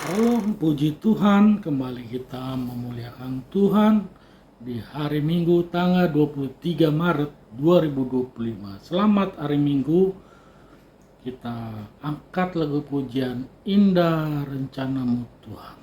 Shalom, puji Tuhan, kembali kita memuliakan Tuhan di hari Minggu tanggal 23 Maret 2025. Selamat hari Minggu, kita angkat lagu pujian Indah Rencanamu Tuhan.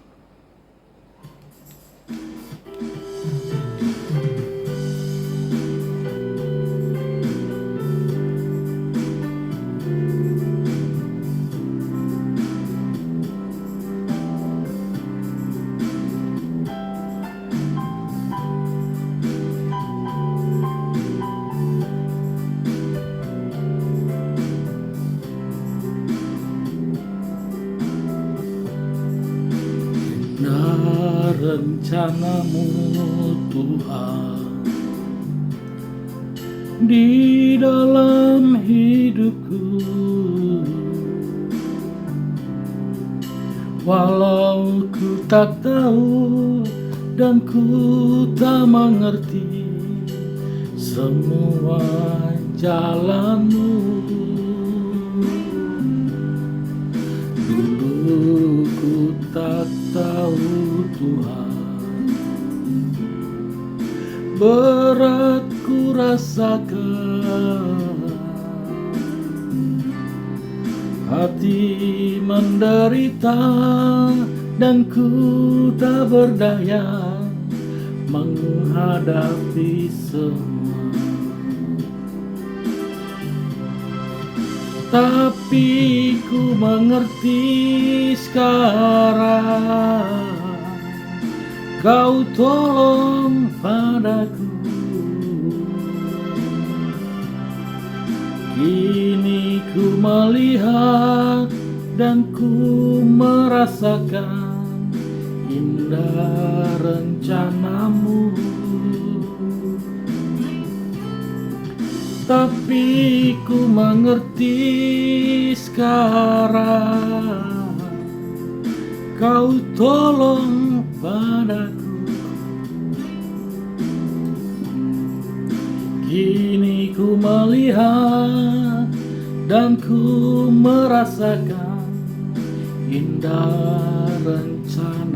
Indah rencanamu Tuhan di dalam hidupku, walau ku tak tahu dan ku tak mengerti semua jalanmu. Dulu ku tak tahu Tuhan, berat ku rasakan, hati menderita dan ku tak berdaya menghadapi semua. Tapi ku mengerti sekarang, Kau tolong padaku. Kini ku melihat dan ku merasakan indah rencanamu. Tapi ku mengerti sekarang, Kau tolong padaku. Kini ku melihat dan ku merasakan indah rencanamu.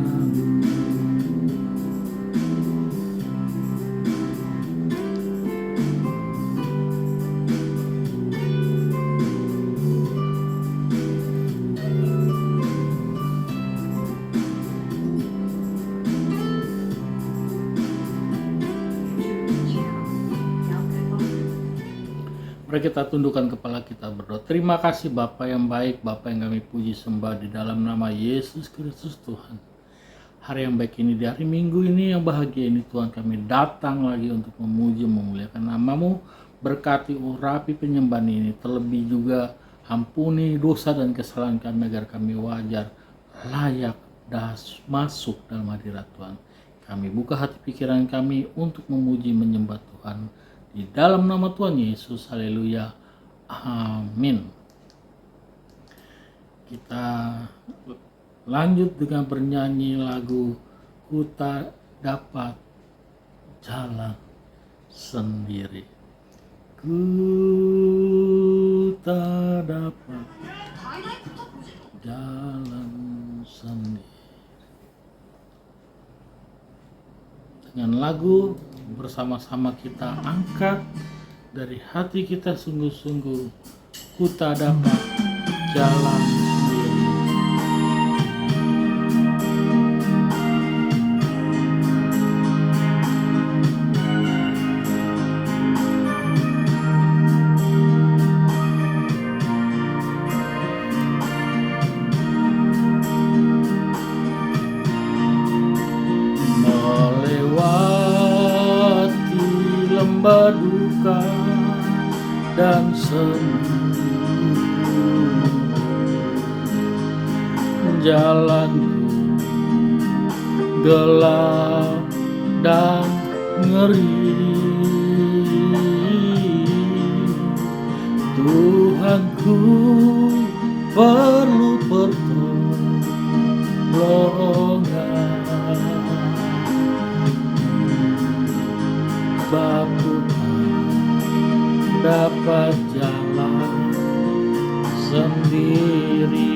Mari kita tundukkan kepala kita berdoa. Terima kasih Bapa yang baik, Bapa yang kami puji sembah di dalam nama Yesus Kristus Tuhan. Hari yang baik ini, di hari Minggu ini yang bahagia ini Tuhan, kami datang lagi untuk memuji memuliakan nama-Mu. Berkati urapi penyembahan ini, terlebih juga ampuni dosa dan kesalahan kami agar kami wajar, layak masuk dalam hadirat Tuhan. Kami buka hati pikiran kami untuk memuji menyembah Tuhan. Di dalam nama Tuhan Yesus, haleluya, amin. Kita lanjut dengan bernyanyi lagu Ku Tak Dapat Jalan Sendiri. Ku tak dapat jalan sendiri. Dengan lagu bersama-sama kita angkat dari hati kita sungguh-sungguh, ku tak dapat jalan sendiri. Lembah duka dan semu, jalanku gelap dan ngeri. Tuhanku perlu pertolongan. Bapa dapat jalan sendiri.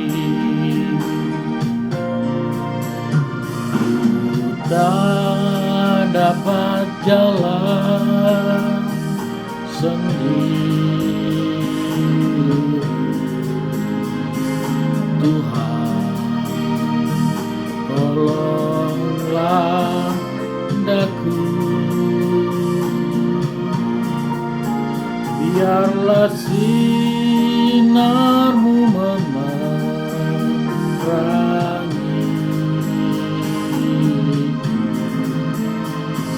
dapat jalan sendiri. Tuhan, tolonglah daku, biarlah sinarmu menerangi,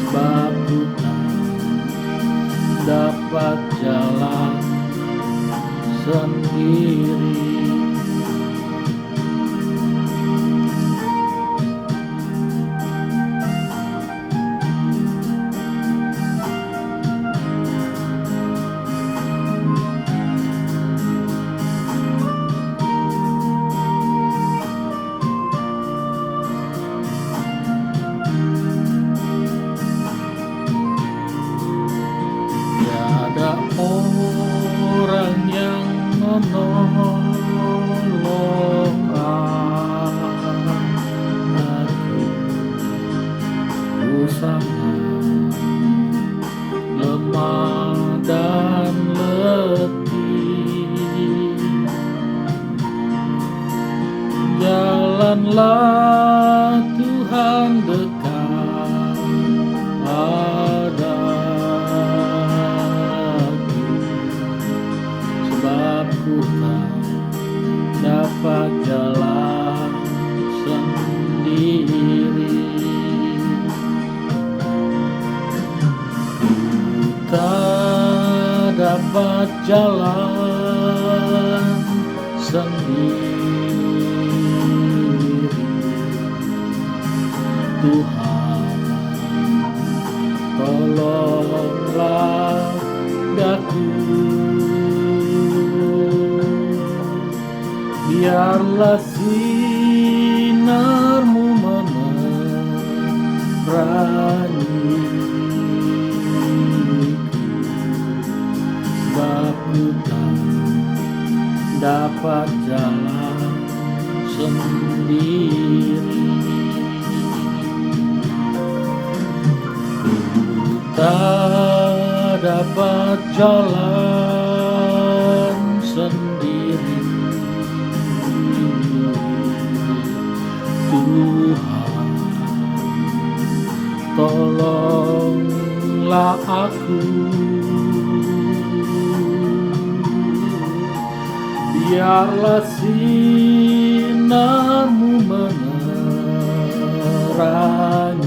sebab ku tak dapat jalan sendiri. Tiada orang yang menolong aku, ku sangat lemah dan letih. Jalanlah Tuhan dekat padaku, sebab ku tak dapat jalan sendiri. Ku tak dapat jalan sendiri. Tuhan, tolonglah daku, biarlah sinarmu menerangi, sebab ku tak dapat jalan sendiri. Tak dapat jalan sendiri. Tuhan, tolonglah aku, biarlah sinarmu menerangi,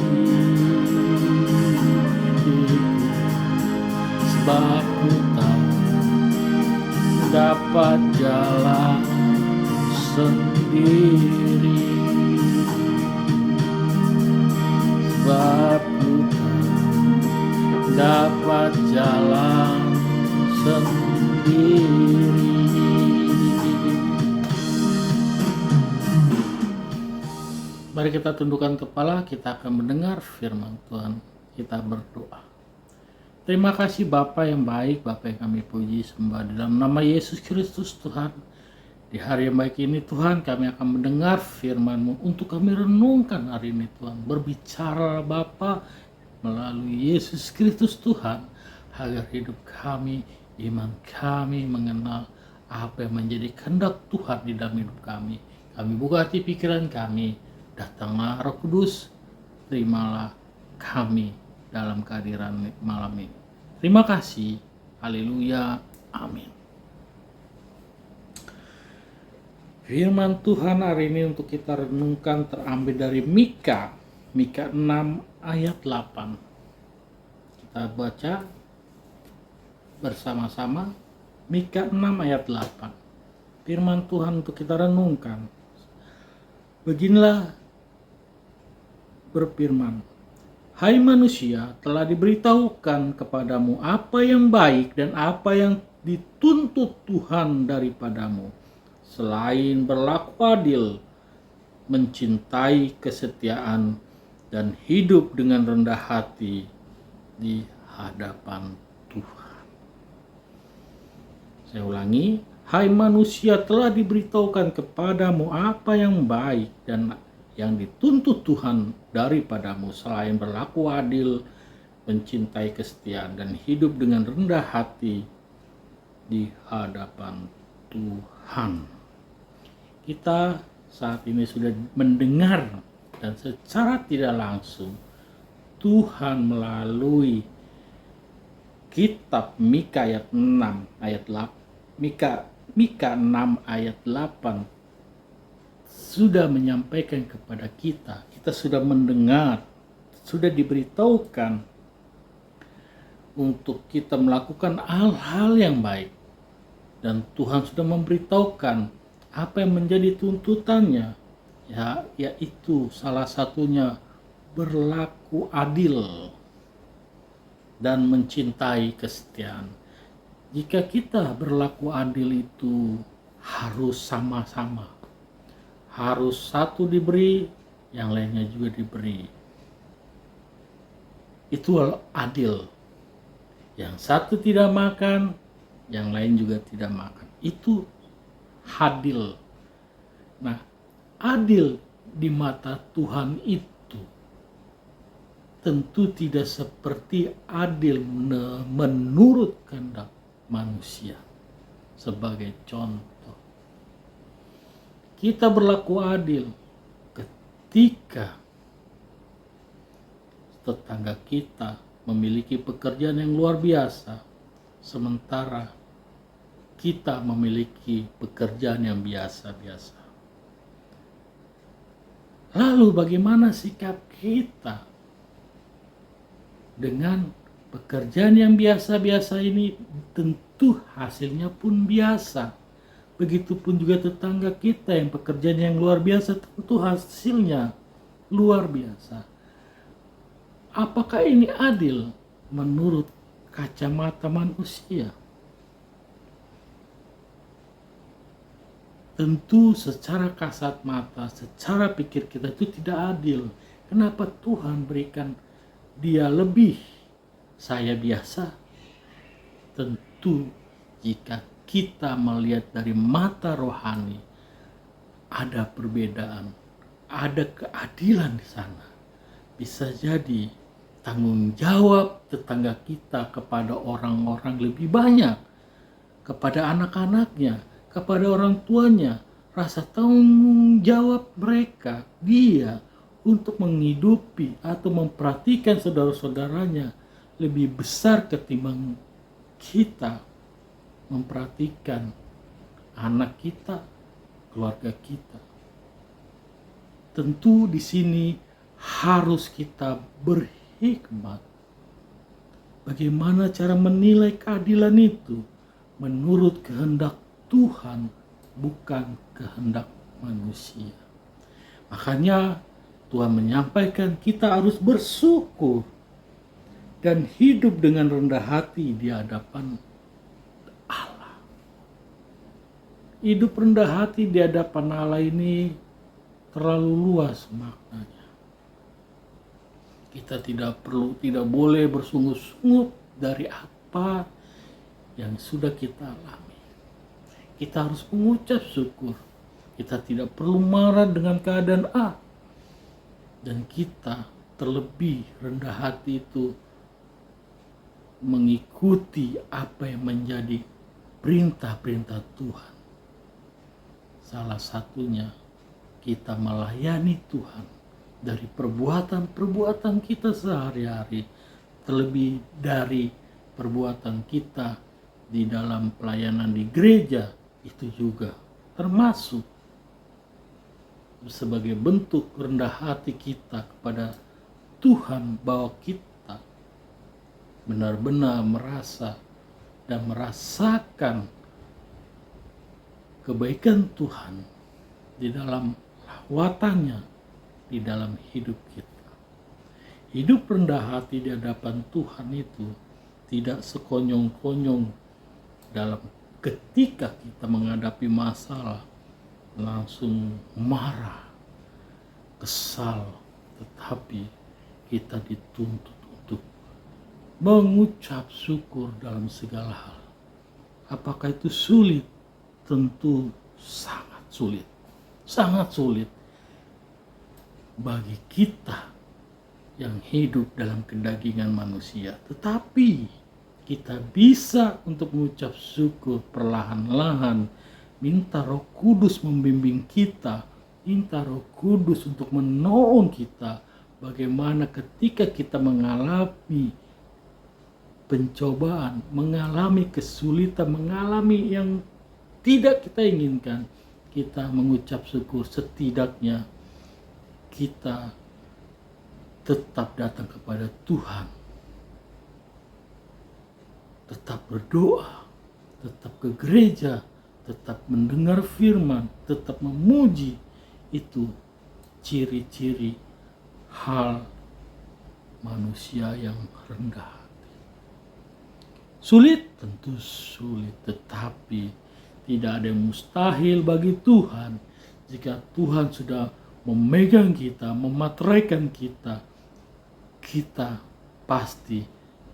sebab ku tak dapat jalan sendiri. Sebab ku tak dapat jalan sendiri. Mari kita tundukkan kepala, kita akan mendengar firman Tuhan. Kita berdoa. Terima kasih Bapa yang baik, Bapa yang kami puji sembah di dalam nama Yesus Kristus Tuhan. Di hari yang baik ini Tuhan, kami akan mendengar firman-Mu untuk kami renungkan hari ini Tuhan. Berbicara Bapa melalui Yesus Kristus Tuhan, agar hidup kami, iman kami mengenal apa yang menjadi kehendak Tuhan di dalam hidup kami. Kami buka hati pikiran kami, datanglah Roh Kudus, terimalah kami dalam kehadiran malam ini. Terima kasih. Haleluya. Amin. Firman Tuhan hari ini untuk kita renungkan terambil dari Mika 6 ayat 8. Kita baca bersama-sama Mika 6 ayat 8. Firman Tuhan untuk kita renungkan. Beginilah berfirman, hai manusia, telah diberitahukan kepadamu apa yang baik dan apa yang dituntut Tuhan daripadamu, selain berlaku adil, mencintai kesetiaan, dan hidup dengan rendah hati di hadapan Tuhan. Saya ulangi, hai manusia, telah diberitahukan kepadamu apa yang baik dan yang dituntut Tuhan daripadamu, selain berlaku adil, mencintai kesetiaan, dan hidup dengan rendah hati di hadapan Tuhan. Kita saat ini sudah mendengar, dan secara tidak langsung Tuhan melalui kitab Mika ayat 6 ayat 8 Mika 6 ayat 8 sudah menyampaikan kepada kita. Kita sudah mendengar, sudah diberitahukan untuk kita melakukan hal-hal yang baik, dan Tuhan sudah memberitahukan apa yang menjadi tuntutannya, yaitu salah satunya berlaku adil dan mencintai kesetiaan. Jika kita berlaku adil itu harus sama-sama, harus satu diberi, yang lainnya juga diberi. Itu adil. Yang satu tidak makan, yang lain juga tidak makan. Itu adil. Nah, adil di mata Tuhan itu tentu tidak seperti adil menurut kehendak manusia. Sebagai contoh, kita berlaku adil ketika tetangga kita memiliki pekerjaan yang luar biasa, sementara kita memiliki pekerjaan yang biasa-biasa. Lalu bagaimana sikap kita dengan pekerjaan yang biasa-biasa ini? Tentu hasilnya pun biasa. Begitupun juga tetangga kita yang pekerjaan yang luar biasa, tentu hasilnya luar biasa. Apakah ini adil menurut kacamata manusia? Tentu secara kasat mata, secara pikir kita itu tidak adil. Kenapa Tuhan berikan dia lebih, saya biasa? Tentu jika kita melihat dari mata rohani, ada perbedaan, ada keadilan di sana. Bisa jadi tanggung jawab tetangga kita kepada orang-orang lebih banyak, kepada anak-anaknya, kepada orang tuanya. Rasa tanggung jawab mereka, dia untuk menghidupi atau memperhatikan saudara-saudaranya lebih besar ketimbang kita memperhatikan anak kita, keluarga kita. Tentu di sini harus kita berhikmat. Bagaimana cara menilai keadilan itu? Menurut kehendak Tuhan, bukan kehendak manusia. Makanya Tuhan menyampaikan kita harus bersyukur dan hidup dengan rendah hati di hadapan Allah. Hidup rendah hati di hadapan Allah ini terlalu luas maknanya. Kita tidak boleh bersungut-sungut dari apa yang sudah kita alami. Kita harus mengucap syukur. Kita tidak perlu marah dengan keadaan A. Dan kita terlebih rendah hati itu mengikuti apa yang menjadi perintah-perintah Tuhan. Salah satunya kita melayani Tuhan dari perbuatan-perbuatan kita sehari-hari, terlebih dari perbuatan kita di dalam pelayanan di gereja, itu juga termasuk sebagai bentuk rendah hati kita kepada Tuhan, bahwa kita benar-benar merasa dan merasakan kebaikan Tuhan di dalam lawatannya, di dalam hidup kita. Hidup rendah hati di hadapan Tuhan itu tidak sekonyong-konyong dalam ketika kita menghadapi masalah langsung marah, kesal, tetapi kita dituntut untuk mengucap syukur dalam segala hal. Apakah itu sulit? Tentu sangat sulit. Sangat sulit bagi kita yang hidup dalam kedagingan manusia. Tetapi kita bisa untuk mengucap syukur perlahan-lahan, minta Roh Kudus membimbing kita, minta Roh Kudus untuk menolong kita bagaimana ketika kita mengalami pencobaan, mengalami kesulitan, mengalami yang tidak kita inginkan, kita mengucap syukur. Setidaknya kita tetap datang kepada Tuhan, tetap berdoa, tetap ke gereja, tetap mendengar firman, tetap memuji. Itu ciri-ciri hal manusia yang rendah hati. Sulit? Tentu sulit, tetapi tidak ada yang mustahil bagi Tuhan. Jika Tuhan sudah memegang kita, memateraikan kita, kita pasti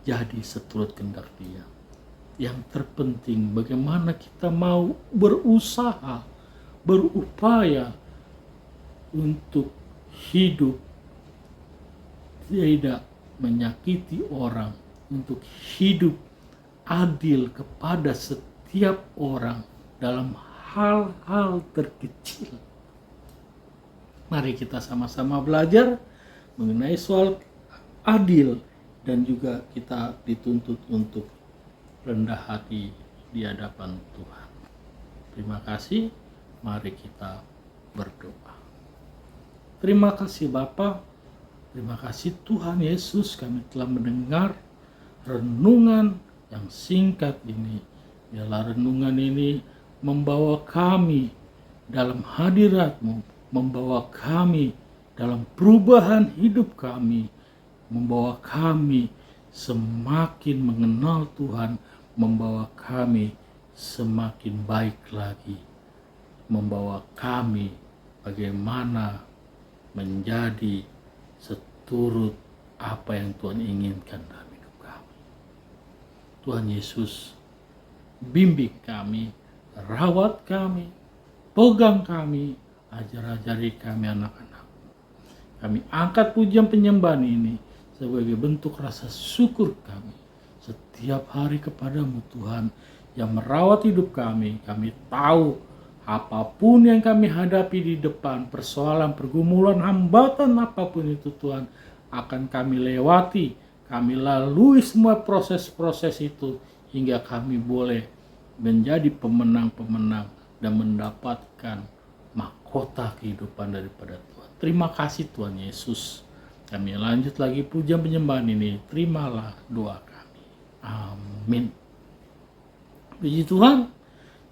jadi seturut kehendak Dia. Yang terpenting bagaimana kita mau berusaha, berupaya untuk hidup tidak menyakiti orang, untuk hidup adil kepada setiap orang dalam hal-hal terkecil. Mari kita sama-sama belajar mengenai soal adil, dan juga kita dituntut untuk rendah hati di hadapan Tuhan. Terima kasih. Mari kita berdoa. Terima kasih Bapa, terima kasih Tuhan Yesus, kami telah mendengar renungan yang singkat ini. Biarlah renungan ini membawa kami dalam hadirat-Mu, membawa kami dalam perubahan hidup kami, membawa kami semakin mengenal Tuhan, membawa kami semakin baik lagi, membawa kami bagaimana menjadi seturut apa yang Tuhan inginkan dalam hidup kami. Tuhan Yesus, bimbing kami, rawat kami, pegang kami, ajar-ajari kami anak-anak. Kami angkat pujian penyembahan ini sebagai bentuk rasa syukur kami setiap hari kepadamu Tuhan yang merawat hidup kami. Kami tahu apapun yang kami hadapi di depan, persoalan, pergumulan, hambatan apapun itu Tuhan, akan kami lewati. Kami lalui semua proses-proses itu hingga kami boleh menjadi pemenang-pemenang dan mendapatkan mahkota kehidupan daripada Tuhan. Terima kasih Tuhan Yesus. Kami lanjut lagi pujian penyembahan ini. Terimalah doa kami. Amin. Puji Tuhan.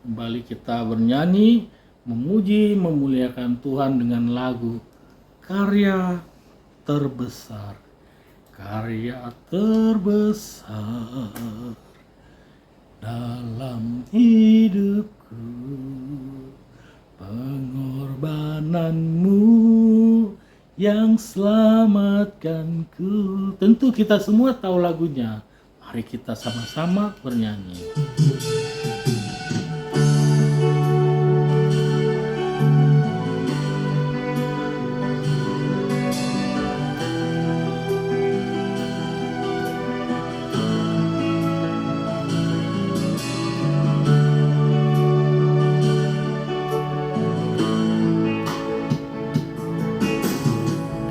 Kembali kita bernyanyi, memuji, memuliakan Tuhan dengan lagu Karya Terbesar. Karya terbesar dalam hidupku, pengorbananmu yang selamatkanku. Tentu kita semua tahu lagunya. Mari kita sama-sama bernyanyi.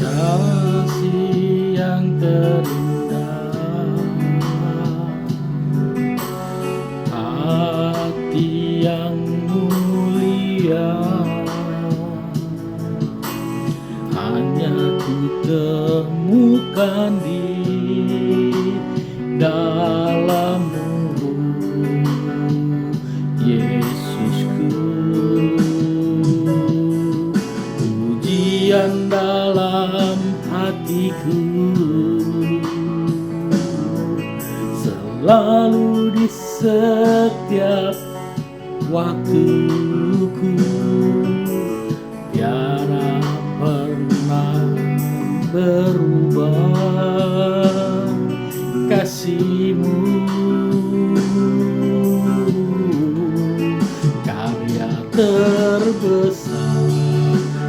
Kasih yang terindah, hati yang mulia, hanya ku temukan di dalam-Mu, Yesusku. Pujian dalam hatiku selalu di setiap waktuku, tiada pernah berubah kasih-Mu. Karya terbesar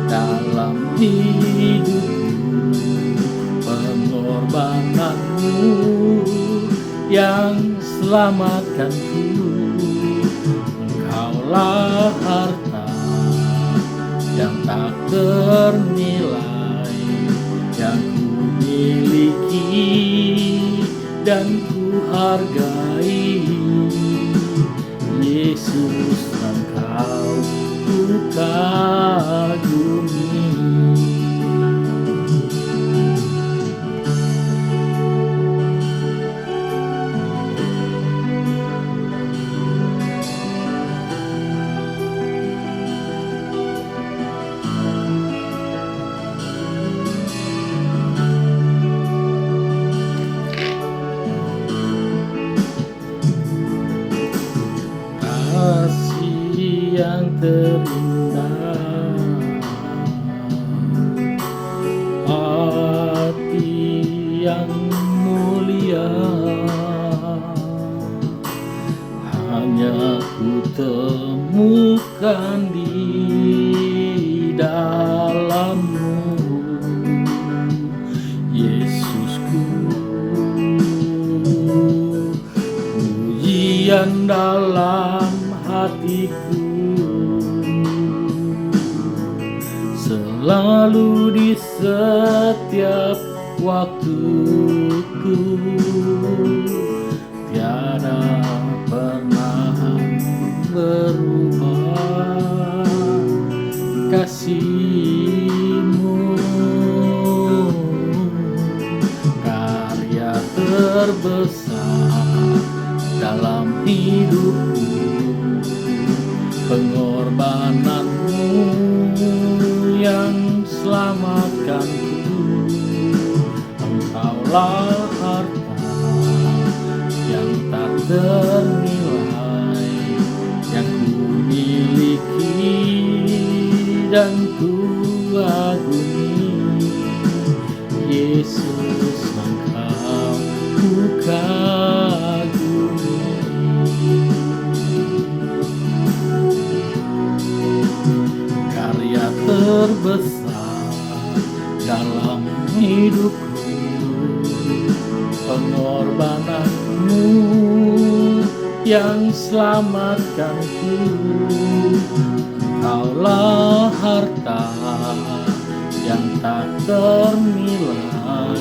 dalam hidupku, pengorbananmu yang selamatkanku. Engkaulah harta yang tak ternilai yang ku miliki dan ku hargai. Yesus, Engkau ku kagumi. Kasih yang terindah, hati yang mulia, hanya ku temukan di dalam-Mu, Yesusku. Pujian dalam hatiku selalu di setiap waktuku, tiada pernah berubah kasih-Mu. Karya terbesar dalam hidupku, pengorbananmu yang selamatkanku. Engkaulah harta yang tak ternilai yang ku miliki dan ku agumi. Yesus, Engkau ku kagumi. Karya terbesar dalam hidupku, pengorbananmu yang selamatkanku. Engkaulah harta yang tak ternilai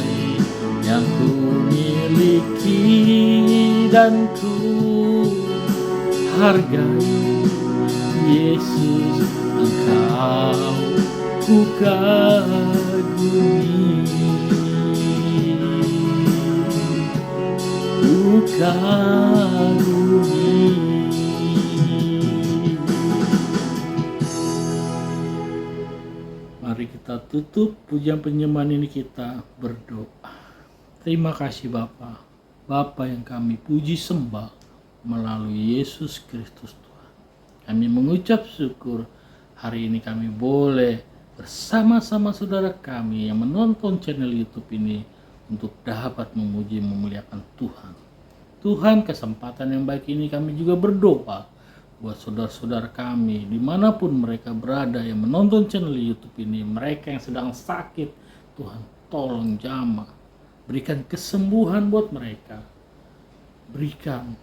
yang ku miliki dan ku hargai. Yesus, Engkau ku kagumi, ku kagumi. Mari kita tutup pujian penyembahan ini, kita berdoa. Terima kasih Bapa, Bapa yang kami puji sembah melalui Yesus Kristus Tuhan. Kami mengucap syukur hari ini kami boleh bersama-sama saudara kami yang menonton channel YouTube ini untuk dapat memuji memuliakan Tuhan. Tuhan, kesempatan yang baik ini kami juga berdoa buat saudara-saudara kami dimanapun mereka berada yang menonton channel YouTube ini, mereka yang sedang sakit, Tuhan tolong jamah, berikan kesembuhan buat mereka, berikan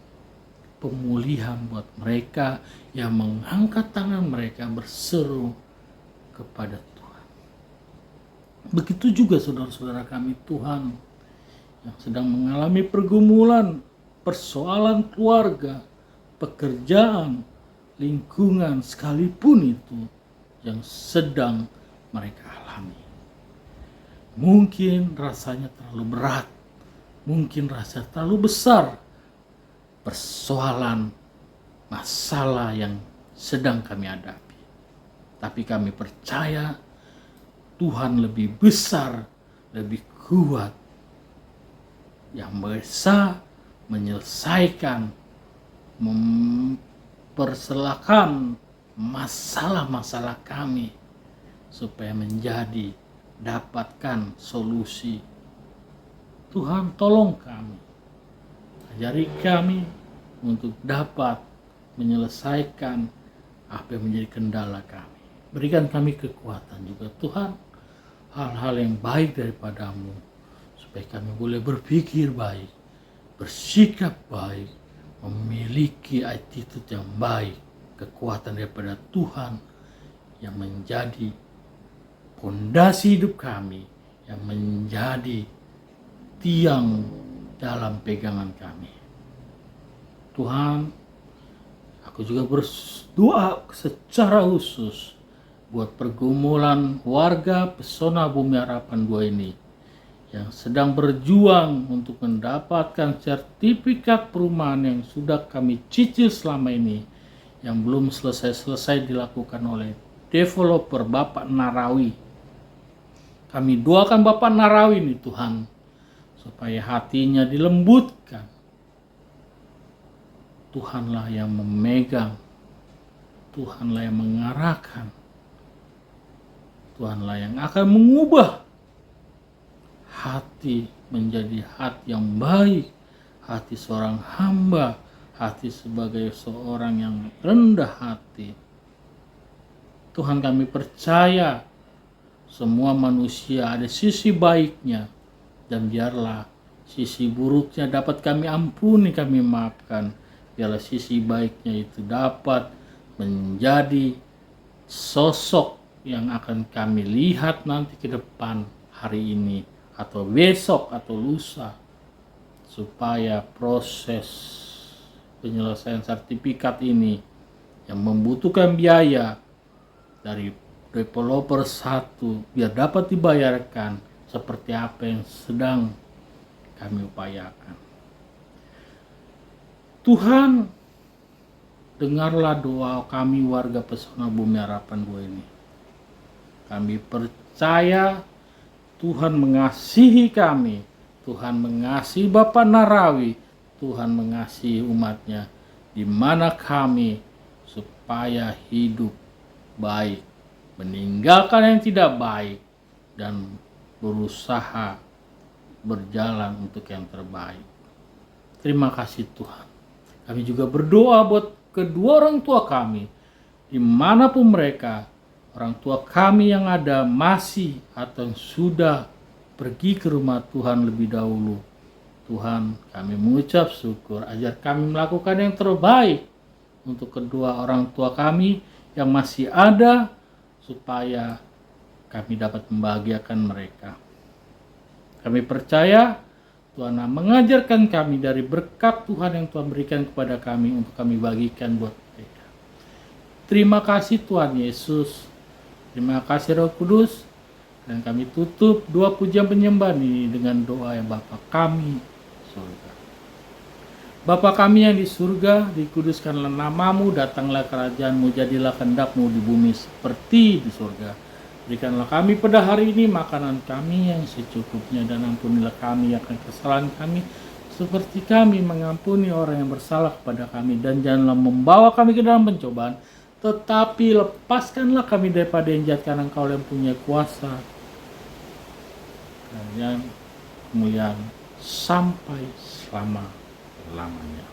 pemulihan buat mereka yang mengangkat tangan mereka berseru kepada Tuhan. Begitu juga saudara-saudara kami Tuhan yang sedang mengalami pergumulan, persoalan keluarga, pekerjaan, lingkungan sekalipun itu yang sedang mereka alami. Mungkin rasanya terlalu berat, mungkin rasa terlalu besar persoalan, masalah yang sedang kami hadapi. Tapi kami percaya Tuhan lebih besar, lebih kuat, yang bisa menyelesaikan, mempersilakan masalah-masalah kami supaya menjadi dapatkan solusi. Tuhan tolong kami, ajari kami untuk dapat menyelesaikan apa yang menjadi kendala kami. Berikan kami kekuatan juga Tuhan, hal-hal yang baik daripada-Mu supaya kami boleh berpikir baik, bersikap baik, memiliki attitude yang baik, kekuatan daripada Tuhan yang menjadi fondasi hidup kami, yang menjadi tiang dalam pegangan kami. Tuhan, aku juga berdoa secara khusus buat pergumulan warga Pesona Bumi Harapan 2 ini yang sedang berjuang untuk mendapatkan sertifikat perumahan yang sudah kami cicil selama ini, yang belum selesai dilakukan oleh developer Bapak Narawi. Kami doakan Bapak Narawi ini Tuhan, supaya hatinya dilembutkan. Tuhanlah yang memegang, Tuhanlah yang mengarahkan, Tuhanlah yang akan mengubah hati menjadi hati yang baik, hati seorang hamba, hati sebagai seorang yang rendah hati. Tuhan, kami percaya semua manusia ada sisi baiknya, dan biarlah sisi buruknya dapat kami ampuni, kami maafkan. Biarlah sisi baiknya itu dapat menjadi sosok yang akan kami lihat nanti ke depan, hari ini atau besok atau lusa, supaya proses penyelesaian sertifikat ini yang membutuhkan biaya dari developer satu biar dapat dibayarkan seperti apa yang sedang kami upayakan. Tuhan, dengarlah doa kami warga Pesona Bumi Harapan 2 ini. Kami percaya Tuhan mengasihi kami, Tuhan mengasihi Bapak Narawi, Tuhan mengasihi umatnya, di mana kami supaya hidup baik, meninggalkan yang tidak baik, dan berusaha berjalan untuk yang terbaik. Terima kasih Tuhan. Kami juga berdoa buat kedua orang tua kami, dimanapun mereka, orang tua kami yang ada masih atau yang sudah pergi ke rumah Tuhan lebih dahulu. Tuhan, kami mengucap syukur, ajar kami melakukan yang terbaik untuk kedua orang tua kami yang masih ada, supaya kami dapat membahagiakan mereka. Kami percaya Tuhan mengajarkan kami dari berkat Tuhan yang Tuhan berikan kepada kami untuk kami bagikan buat mereka. Terima kasih Tuhan Yesus. Terima kasih Roh Kudus. Dan kami tutup dua pujian penyembahan ini dengan doa yang Bapa kami surga. Bapa kami yang di surga, dikuduskanlah namamu, datanglah kerajaanmu, jadilah kehendak-mu di bumi seperti di surga. Berikanlah kami pada hari ini makanan kami yang secukupnya, dan ampunilah kami akan kesalahan kami, seperti kami mengampuni orang yang bersalah kepada kami. Dan janganlah membawa kami ke dalam pencobaan, tetapi lepaskanlah kami daripada yang jahat, karena Engkau yang punya kuasa dan kemuliaan sampai selama-lamanya.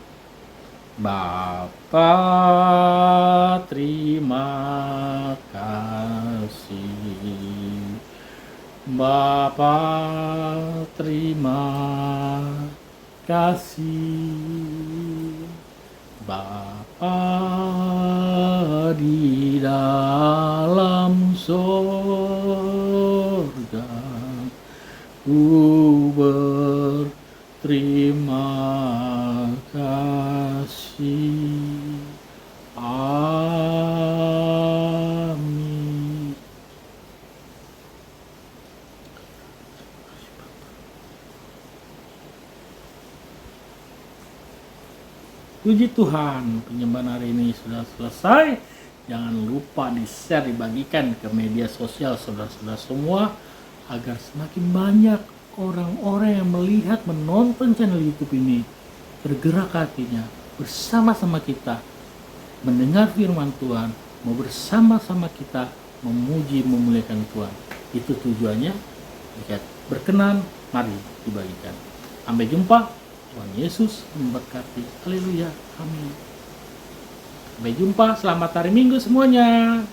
Bapa, terima kasih. Bapa, terima kasih. Bapa di dalam sorga, ku berterima kasih. Amin. Puji Tuhan, penyembahan hari ini sudah selesai. Jangan lupa di-share, dibagikan ke media sosial saudara-saudara semua, agar semakin banyak orang-orang yang melihat, menonton channel YouTube ini bergerak hatinya, bersama-sama kita mendengar firman Tuhan, mau bersama-sama kita memuji, memuliakan Tuhan. Itu tujuannya. Jika berkenan, mari dibagikan. Sampai jumpa. Tuhan Yesus memberkati. Haleluya. Amin. Sampai jumpa. Selamat hari Minggu semuanya.